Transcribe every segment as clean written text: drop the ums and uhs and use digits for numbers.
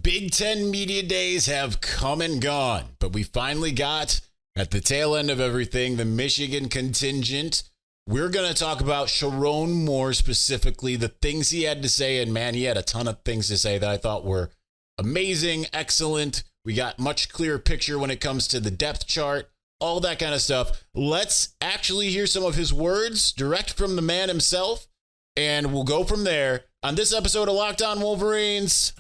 Big Ten media days have come and gone, but we finally got, at the tail end of everything, the Michigan contingent. We're going to talk about Sherrone Moore specifically, the things he had to say, and man, he had a ton of things to say that I thought were amazing, excellent. We got much clearer picture when it comes to the depth chart, all that kind of stuff. Let's actually hear some of his words direct from the man himself, and we'll go from there on this episode of Locked On Wolverines.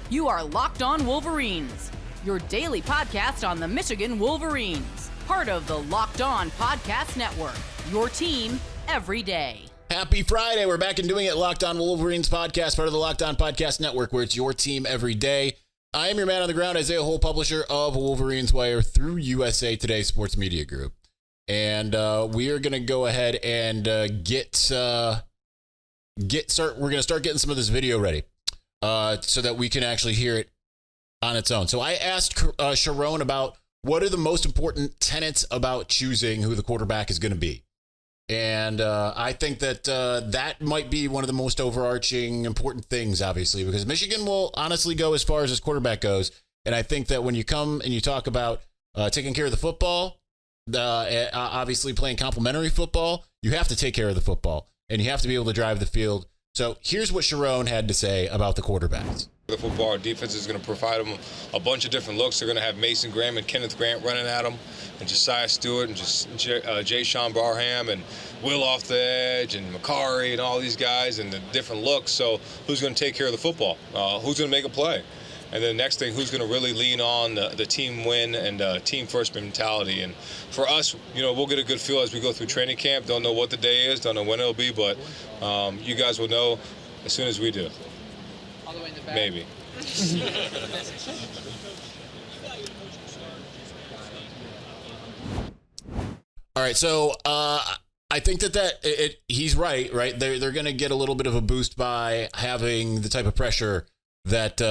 You are Locked On Wolverines, your daily podcast on the Michigan Wolverines, part of the Locked On Podcast Network, your team every day. Happy Friday. We're back and doing it. Locked On Wolverines podcast, part of the Locked On Podcast Network, where it's your team every day. I am your man on the ground, Isaiah Hole, publisher of Wolverines Wire through USA Today Sports Media Group. And we are going to go ahead and we're going to start getting some of this video ready so that we can actually hear it on its own. So I asked Sherrone about what are the most important tenets about choosing who the quarterback is going to be. And I think that that might be one of the most overarching important things, obviously, because Michigan will honestly go as far as his quarterback goes. And I think that when you come and you talk about taking care of the football, obviously playing complementary football, you have to take care of the football and you have to be able to drive the field. So here's what Sherrone had to say about the quarterbacks. The football defense is going to provide them a bunch of different looks. They're going to have Mason Graham and Kenneth Grant running at them, and Josiah Stewart and Jay Sean Barham and Will off the edge and Makari and all these guys and the different looks. So who's going to take care of the football? Who's going to make a play? And then the next thing, who's going to really lean on the team win and team first mentality? And for us, we'll get a good feel as we go through training camp. Don't know what the day is, don't know when it'll be, but you guys will know as soon as we do. All the way in the back. Maybe. All right, so I think that he's right? They're going to get a little bit of a boost by having the type of pressure that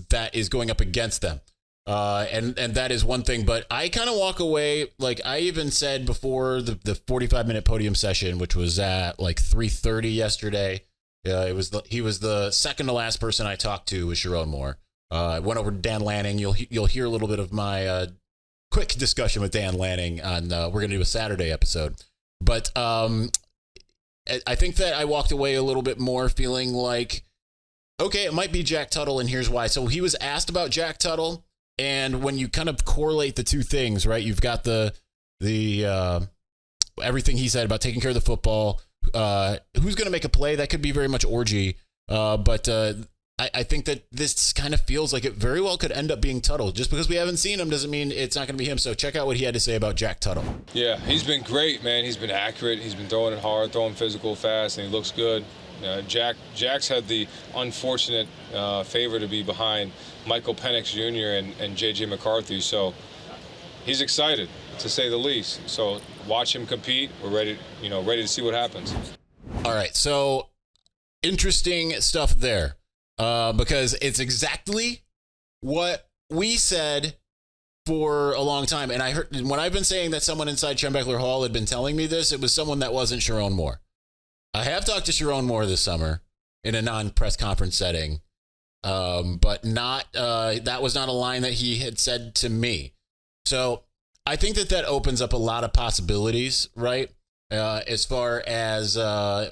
that is going up against them. And that is one thing, but I kind of walk away, like I even said before the 45-minute podium session, which was at like 3:30 yesterday. He was the second to last person I talked to was Sherrone Moore. I went over to Dan Lanning. You'll hear a little bit of my quick discussion with Dan Lanning on we're going to do a Saturday episode. But I think that I walked away a little bit more feeling like, okay, it might be Jack Tuttle, and here's why. So he was asked about Jack Tuttle, and when you kind of correlate the two things, right? You've got the everything he said about taking care of the football. Who's going to make a play? That could be very much Orgy. But I think that this kind of feels like it very well could end up being Tuttle. Just because we haven't seen him doesn't mean it's not going to be him. So check out what he had to say about Jack Tuttle. Yeah, he's been great, man. He's been accurate. He's been throwing it hard, throwing physical, fast, and he looks good. Jack's had the unfortunate favor to be behind Michael Penix Jr. and J.J. McCarthy. So he's excited, to say the least. So watch him compete. We're ready to see what happens. All right, so interesting stuff there because it's exactly what we said for a long time. And I heard when I've been saying that someone inside Schembechler Hall had been telling me this, it was someone that wasn't Sherrone Moore. I have talked to Sherrone Moore this summer in a non-press conference setting, but not that was not a line that he had said to me. So I think that opens up a lot of possibilities, right? As far as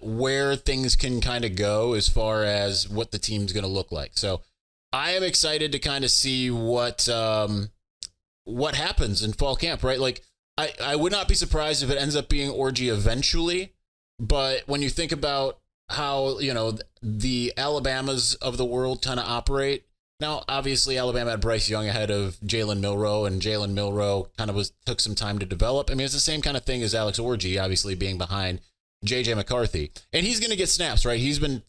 where things can kind of go as far as what the team's going to look like. So I am excited to kind of see what happens in fall camp, right? Like I would not be surprised if it ends up being Orgy eventually. But when you think about how, the Alabamas of the world kind of operate, now, obviously, Alabama had Bryce Young ahead of Jalen Milroe, and Jalen Milroe kind of took some time to develop. I mean, it's the same kind of thing as Alex Orgy, obviously, being behind J.J. McCarthy. And he's going to get snaps, right? He's been,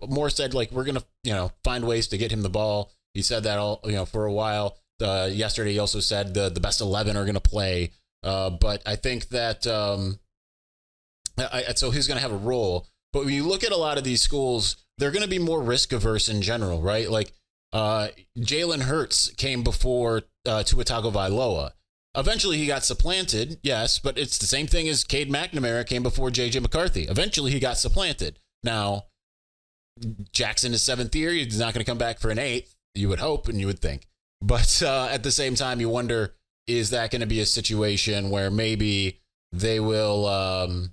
Moore said, like, we're going to, find ways to get him the ball. He said that all, for a while. Yesterday, he also said the best 11 are going to play. But I think that... so he's going to have a role. But when you look at a lot of these schools, they're going to be more risk averse in general, right? Like Jalen Hurts came before Tua Tagovailoa. Eventually, he got supplanted, yes, but it's the same thing as Cade McNamara came before J.J. McCarthy. Eventually, he got supplanted. Now, Jackson is 7th year. He's not going to come back for an 8th, you would hope and you would think. But at the same time, you wonder, is that going to be a situation where maybe they will,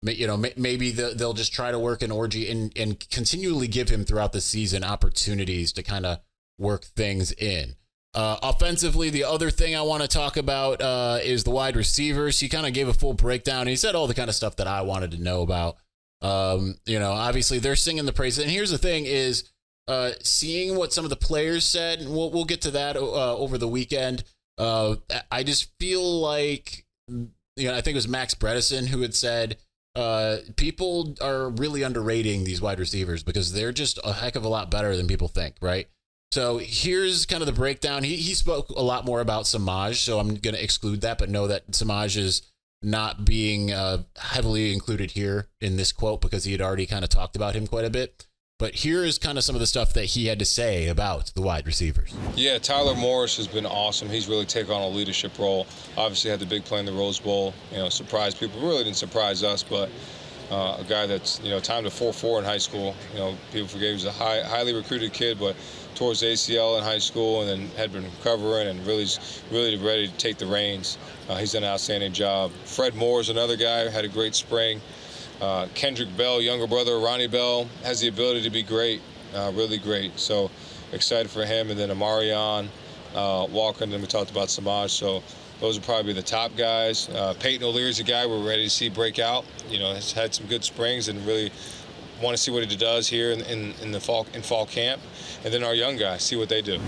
maybe they'll just try to work an orgy and continually give him throughout the season opportunities to kind of work things in. Offensively, the other thing I want to talk about is the wide receivers. He kind of gave a full breakdown. He said all the kind of stuff that I wanted to know about. Obviously they're singing the praises. And here's the thing is seeing what some of the players said, and we'll get to that over the weekend. I just feel like, I think it was Max Bredesen who had said, people are really underrating these wide receivers because they're just a heck of a lot better than people think, right? So here's kind of the breakdown. He spoke a lot more about Samaj, so I'm going to exclude that, but know that Samaj is not being heavily included here in this quote because he had already kind of talked about him quite a bit. But here is kind of some of the stuff that he had to say about the wide receivers. Yeah, Tyler Morris has been awesome. He's really taken on a leadership role. Obviously had the big play in the Rose Bowl, surprised people. Really didn't surprise us, but a guy that's, timed a 4.4 in high school. People forget he was a highly recruited kid, but towards ACL in high school and then had been recovering and really ready to take the reins. He's done an outstanding job. Fred Moore is another guy, had a great spring. Kendrick Bell, younger brother of Ronnie Bell, has the ability to be great, really great. So excited for him. And then Amarion, Walker, and then we talked about Samaj. So those are probably the top guys. Peyton O'Leary is a guy we're ready to see break out. Has had some good springs and really want to see what he does here in fall camp. And then our young guys, see what they do.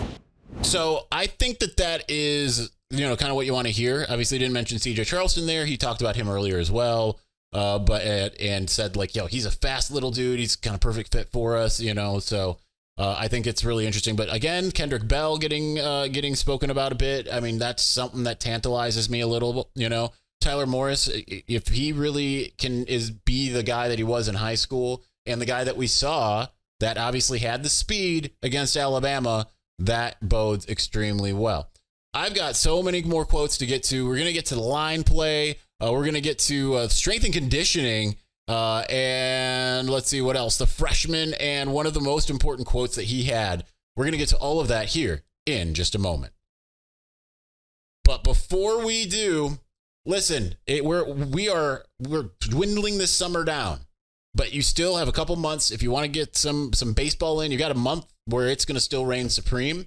So I think that is, kind of what you want to hear. Obviously, didn't mention CJ Charleston there. He talked about him earlier as well. And said he's a fast little dude. He's kind of perfect fit for us, So I think it's really interesting. But again, Kendrick Bell getting spoken about a bit. I mean, that's something that tantalizes me a little. Tyler Morris, if he really be the guy that he was in high school and the guy that we saw that obviously had the speed against Alabama, that bodes extremely well. I've got so many more quotes to get to. We're going to get to the line play. We're going to get to strength and conditioning. And let's see what else. The freshman and one of the most important quotes that he had. We're going to get to all of that here in just a moment. But before we do, listen, we're dwindling this summer down. But you still have a couple months. If you want to get some baseball in, you got a month where it's going to still reign supreme.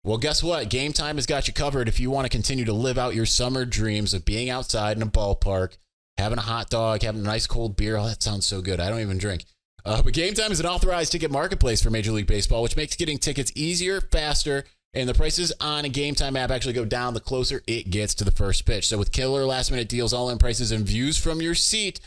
Well, guess what? Game Time has got you covered if you want to continue to live out your summer dreams of being outside in a ballpark, having a hot dog, having a nice cold beer. Oh, that sounds so good. I don't even drink. But Game Time is an authorized ticket marketplace for Major League Baseball, which makes getting tickets easier, faster, and the prices on a Game Time app actually go down the closer it gets to the first pitch. So with killer last-minute deals, all-in prices, and views from your seat,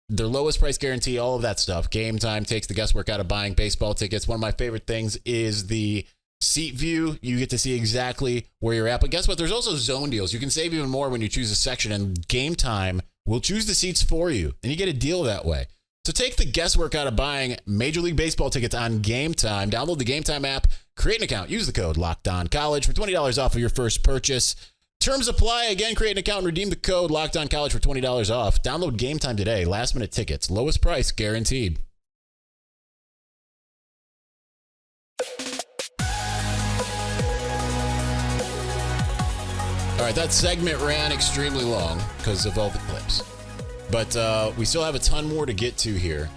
their lowest price guarantee, all of that stuff. Game Time takes the guesswork out of buying baseball tickets. One of my favorite things is the seat view. You get to see exactly where you're at. But guess what? There's also zone deals. You can save even more when you choose a section, and Game Time will choose the seats for you, and you get a deal that way. So take the guesswork out of buying Major League Baseball tickets on Game Time. Download the Game Time app, create an account, use the code LOCKEDONCollege for $20 off of your first purchase. Terms apply. Again, create an account and redeem the code LOCKEDONCollege for $20 off. Download Game Time today. Last minute tickets. Lowest price guaranteed. All right, that segment ran extremely long because of all the clips. But we still have a ton more to get to here.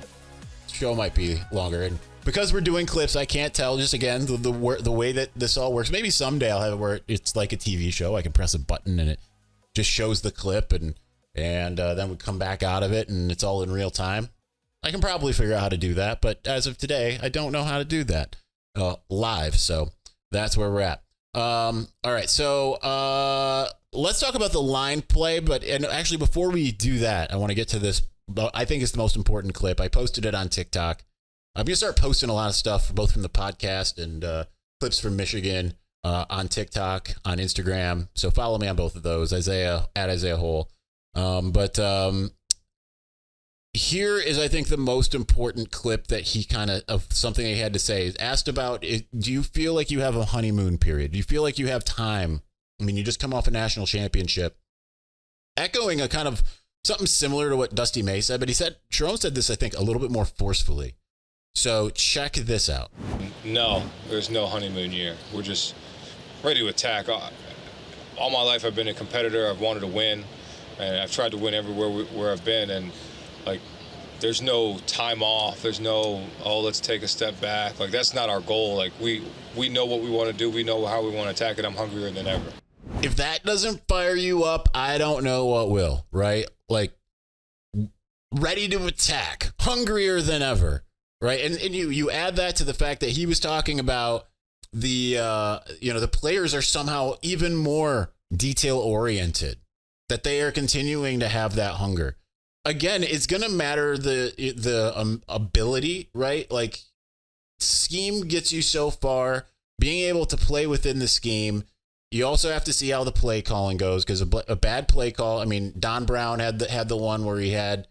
The show might be longer. And because we're doing clips, I can't tell, just again, the way that this all works. Maybe someday I'll have it where it's like a TV show. I can press a button and it just shows the clip and then we come back out of it and it's all in real time. I can probably figure out how to do that. But as of today, I don't know how to do that live. So that's where we're at. All right. So let's talk about the line play. And actually, before we do that, I want to get to this. I think it's the most important clip. I posted it on TikTok. I'm going to start posting a lot of stuff, both from the podcast and clips from Michigan on TikTok, on Instagram. So follow me on both of those, Isaiah Hole. Here is, I think, the most important clip that he of something he had to say. He's asked about, do you feel like you have a honeymoon period? Do you feel like you have time I mean, you just come off a national championship. Echoing a kind of something similar to what Dusty May said, but Sherrone said this, I think, a little bit more forcefully. So check this out. No, there's no honeymoon year. We're just ready to attack. All my life I've been a competitor. I've wanted to win, and I've tried to win everywhere where I've been. And like, there's no time off. There's no, let's take a step back. Like, that's not our goal. Like, we know what we want to do. We know how we want to attack it. I'm hungrier than ever. If that doesn't fire you up, I don't know what will, right? Like, ready to attack, hungrier than ever, right? And you add that to the fact that he was talking about the players are somehow even more detail oriented, that they are continuing to have that hunger. Again, it's going to matter the ability, right? Like, scheme gets you so far, being able to play within the scheme. You also have to see how the play calling goes, because a bad play call. I mean, Don Brown had the one where he had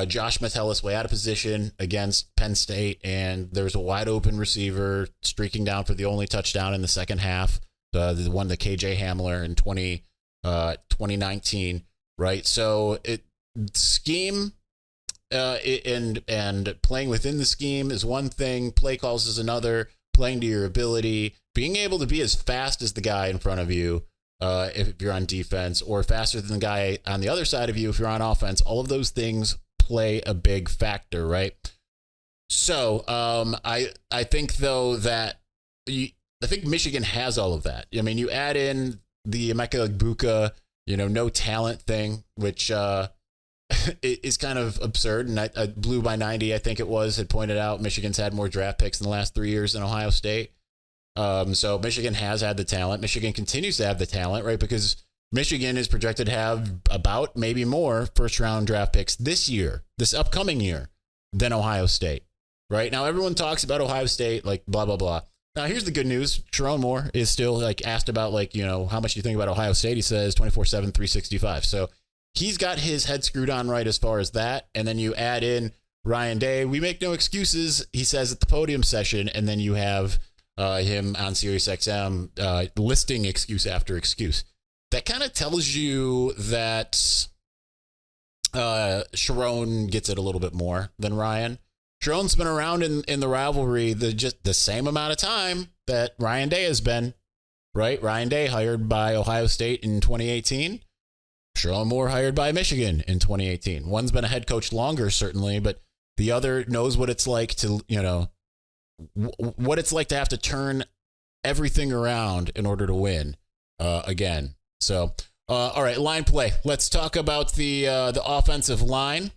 Josh Metellus way out of position against Penn State, and there's a wide open receiver streaking down for the only touchdown in the second half. The one, the KJ Hamler in 2019, right? So scheme and playing within the scheme is one thing. Play calls is another. Playing to your ability, being able to be as fast as the guy in front of you if you're on defense, or faster than the guy on the other side of you if you're on offense. All of those things play a big factor, right? So I think, though, that I think Michigan has all of that. I mean, you add in the Emeka Egbuka, no talent thing, which is kind of absurd. And I Blue by 90, I think it was, had pointed out Michigan's had more draft picks in the last 3 years than Ohio State. So Michigan has had the talent. Michigan continues to have the talent, right? Because Michigan is projected to have about maybe more first-round draft picks this upcoming year, than Ohio State, right? Now, everyone talks about Ohio State, like, blah, blah, blah. Now, here's the good news. Sherrone Moore is still, like, asked about, like, how much do you think about Ohio State? He says 24/7, 365. So he's got his head screwed on right as far as that. And then you add in Ryan Day. We make no excuses, he says at the podium session. And then you have him on SiriusXM listing excuse after excuse. That kind of tells you that Sherrone gets it a little bit more than Ryan. Sherrone's been around in the rivalry just the same amount of time that Ryan Day has been, right? Ryan Day hired by Ohio State in 2018. Sherrone Moore hired by Michigan in 2018. One's been a head coach longer, certainly, but the other knows what it's like to, what it's like to have to turn everything around in order to win again. So, all right, line play. Let's talk about the offensive line.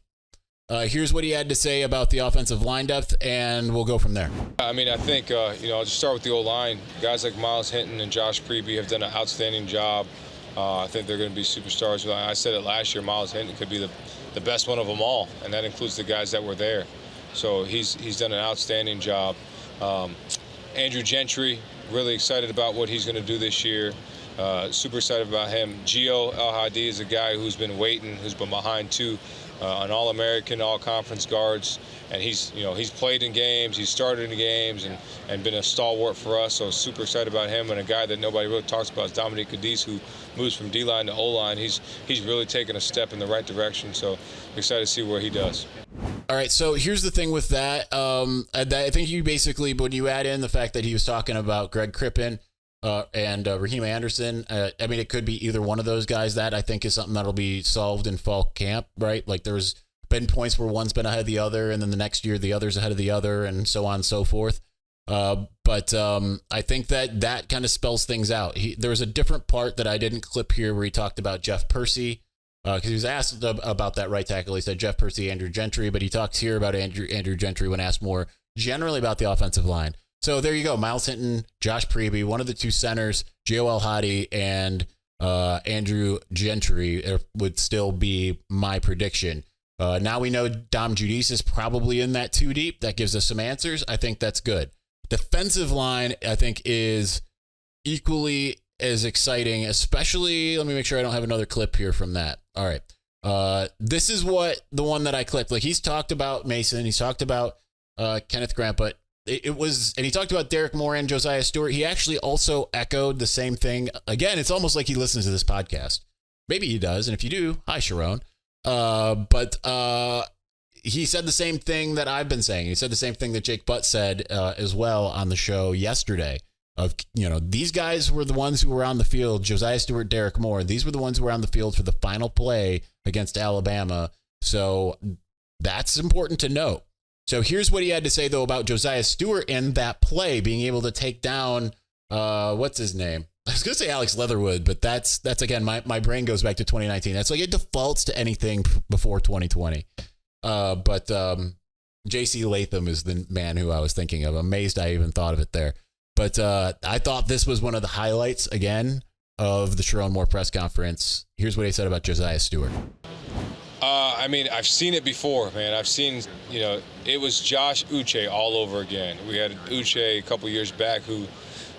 Here's what he had to say about the offensive line depth, and we'll go from there. I mean, I think, I'll just start with the O-line. Guys like Miles Hinton and Josh Preby have done an outstanding job. I think they're going to be superstars. I said it last year, Miles Hinton could be the best one of them all, and that includes the guys that were there. So he's done an outstanding job. Andrew Gentry, really excited about what he's going to do this year. Super excited about him. Gio El-Hadi is a guy who's been waiting, who's been behind too, an All-American, All-Conference guards, and he's played in games, he's started in games, and been a stalwart for us. So super excited about him. And a guy that nobody really talks about is Dominique Cadiz, who moves from D-line to O-line. He's really taken a step in the right direction. So excited to see where he does. All right, so here's the thing with that. I think you basically, when you add in the fact that he was talking about Greg Crippen and Raheem Anderson, I mean, it could be either one of those guys. That I think is something that'll be solved in fall camp, right? Like, there's been points where one's been ahead of the other, and then the next year the other's ahead of the other, and so on and so forth. But I think that kind of spells things out. There was a different part that I didn't clip here where he talked about Jeff Percy, because he was asked about that right tackle. He said Jeff Percy, Andrew Gentry, but he talks here about Andrew Gentry when asked more generally about the offensive line. So there you go. Miles Hinton, Josh Preby, one of the two centers, Gio El-Hadi, and Andrew Gentry would still be my prediction. Now we know Dom Giudice is probably in that too deep. That gives us some answers. I think that's good. Defensive line, I think, is equally as exciting, especially, let me make sure I don't have another clip here from that. All right. This is the one that I clipped. Like, he's talked about Mason, he's talked about Kenneth Grant, but it was, and he talked about Derek Moore and Josiah Stewart. He actually also echoed the same thing. Again, it's almost like he listens to this podcast. Maybe he does. And if you do, hi, Sherrone. But he said the same thing that I've been saying. He said the same thing that Jake Butt said as well on the show yesterday. Of, these guys were the ones who were on the field, Josiah Stewart, Derek Moore. These were the ones who were on the field for the final play against Alabama. So that's important to note. So here's what he had to say, though, about Josiah Stewart and that play, being able to take down, what's his name? I was going to say Alex Leatherwood, but that's again, my brain goes back to 2019. That's like it defaults to anything before 2020. But J.C. Latham is the man who I was thinking of. Amazed I even thought of it there. But I thought this was one of the highlights, again, of the Sherrone Moore press conference. Here's what he said about Josiah Stewart. I mean, I've seen it before, man. I've seen, it was Josh Uche all over again. We had Uche a couple years back who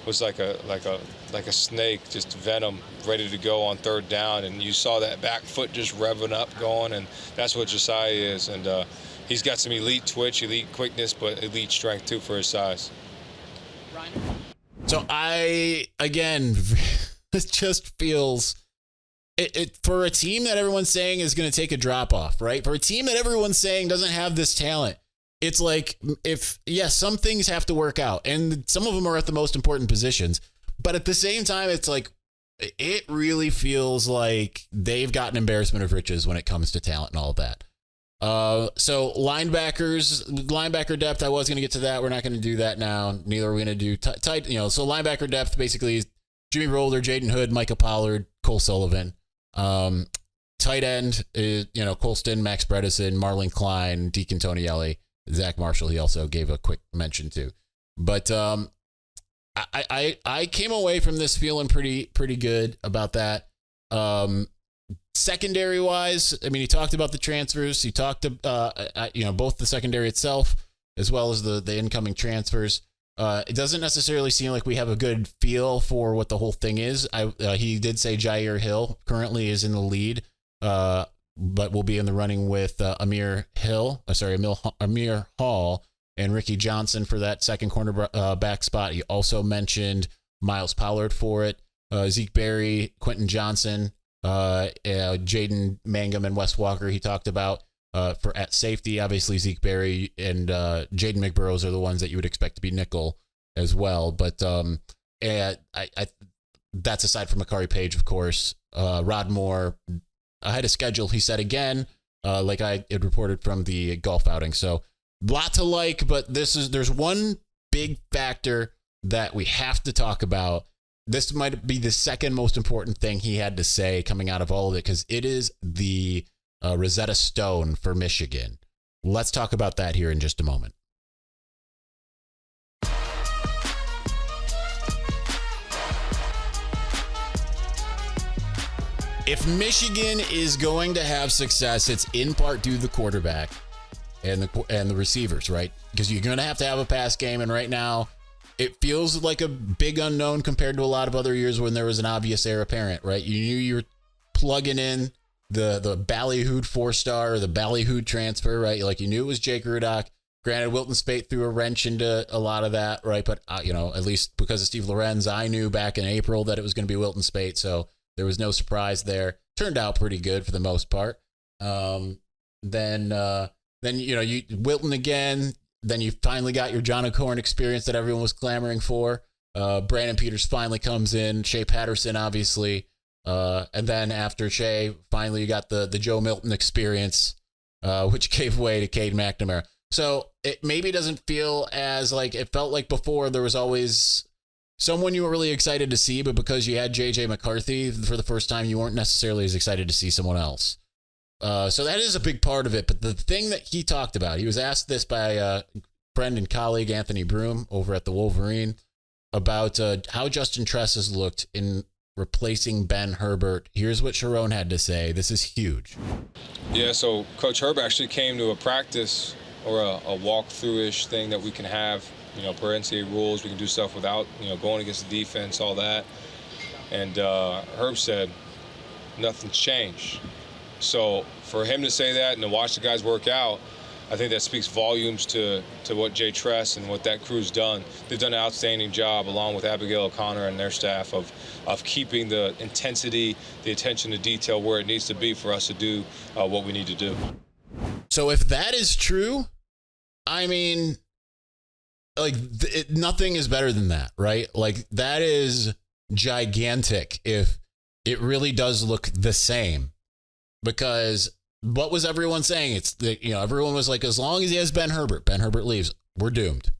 was like a snake, just venom, ready to go on third down, and you saw that back foot just revving up, going, and that's what Josiah is. And he's got some elite twitch, elite quickness, but elite strength too for his size. So again, it just feels it for a team that everyone's saying is going to take a drop off, right? For a team that everyone's saying doesn't have this talent, it's like some things have to work out, and some of them are at the most important positions. But at the same time, it's like it really feels like they've got an embarrassment of riches when it comes to talent and all of that. So linebacker depth, I was going to get to that. We're not going to do that now. Neither are we going to do tight, so linebacker depth basically is Jimmy Roller, Jaden Hood, Micah Pollard, Cole Sullivan. Tight end is, Colston, Max Bredesen, Marlon Klein, Deacon Tonielli, Zach Marshall. He also gave a quick mention to, but, I came away from this feeling pretty good about that. Secondary wise, I mean, he talked about the transfers. He talked about, both the secondary itself as well as the incoming transfers. It doesn't necessarily seem like we have a good feel for what the whole thing is. He did say Jair Hill currently is in the lead, but will be in the running with Amir Hall and Ricky Johnson for that second cornerback spot. He also mentioned Miles Pollard for it. Zeke Berry, Quentin Johnson, Jaden Mangum, and Wes Walker he talked about for at safety. Obviously, Zeke Berry and Jaden McBurrows are the ones that you would expect to be nickel as well. But that's aside from Makari Page, of course. Rod Moore ahead of schedule, he said again, like I had reported from the golf outing. So lot to like, but there's one big factor that we have to talk about. This might be the second most important thing he had to say coming out of all of it, because it is the Rosetta Stone for Michigan. Let's talk about that here in just a moment. If Michigan is going to have success, it's in part due to the quarterback and the receivers, right? Because you're going to have a pass game, and right now it feels like a big unknown compared to a lot of other years when there was an obvious heir apparent, right? You knew you were plugging in the Ballyhooed 4-star or the Ballyhooed transfer, right? Like you knew it was Jake Rudock. Granted, Wilton Spate threw a wrench into a lot of that, right? But at least because of Steve Lorenz, I knew back in April that it was going to be Wilton Spate, so there was no surprise there. Turned out pretty good for the most part. Then you Wilton again. Then you finally got your John O'Corn experience that everyone was clamoring for. Brandon Peters finally comes in. Shea Patterson, obviously. And then after Shea, finally you got the Joe Milton experience, which gave way to Cade McNamara. So it maybe doesn't feel as like it felt like before. There was always someone you were really excited to see, but because you had J.J. McCarthy for the first time, you weren't necessarily as excited to see someone else. So that is a big part of it. But the thing that he talked about, he was asked this by friend and colleague Anthony Broom over at the Wolverine about how Justin Tress has looked in replacing Ben Herbert. Here's what Sherrone had to say. This is huge. Yeah, so Coach Herbert actually came to a practice or a walkthrough-ish thing that we can have, per NCAA rules. We can do stuff without, going against the defense, all that. And Herb said, nothing's changed. So for him to say that and to watch the guys work out, I think that speaks volumes to what Jay Tress and what that crew's done. They've done an outstanding job, along with Abigail O'Connor and their staff, of keeping the intensity, the attention to detail where it needs to be for us to do what we need to do. So if that is true, I mean, like, nothing is better than that, right? Like, that is gigantic if it really does look the same. Because what was everyone saying? It's everyone was like, as long as he has Ben Herbert leaves, we're doomed.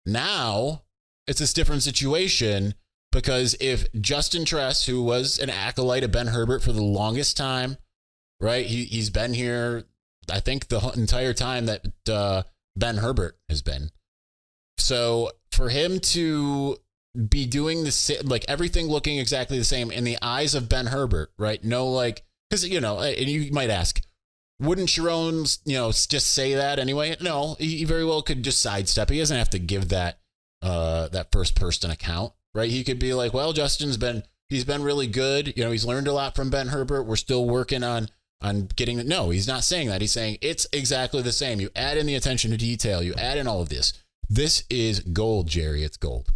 Now it's this different situation, because if Justin Tress, who was an acolyte of Ben Herbert for the longest time, right? He's been here, I think, the entire time that Ben Herbert has been. So for him to be doing like everything looking exactly the same in the eyes of Ben Herbert, right? No, like, because, and you might ask, wouldn't Sherrone, just say that anyway? No, he very well could just sidestep. He doesn't have to give that first person account, right? He could be like, well, he's been really good. He's learned a lot from Ben Herbert. We're still working on getting it. No, he's not saying that. He's saying it's exactly the same. You add in the attention to detail. You add in all of this. This is gold, Jerry. It's gold.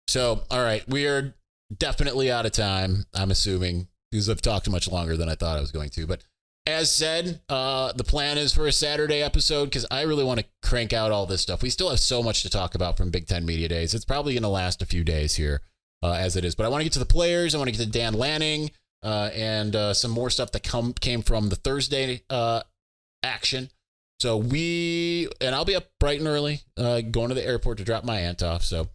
So, all right, we are definitely out of time, I'm assuming, because I've talked much longer than I thought I was going to. But as said, the plan is for a Saturday episode, because I really want to crank out all this stuff. We still have so much to talk about from Big Ten Media Days. It's probably going to last a few days here as it is. But I want to get to the players. I want to get to Dan Lanning and some more stuff that came from the Thursday action. So I'll be up bright and early going to the airport to drop my aunt off. So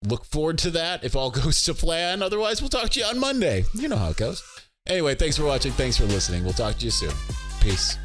look forward to that if all goes to plan. Otherwise, we'll talk to you on Monday. You know how it goes. Anyway, thanks for watching. Thanks for listening. We'll talk to you soon. Peace.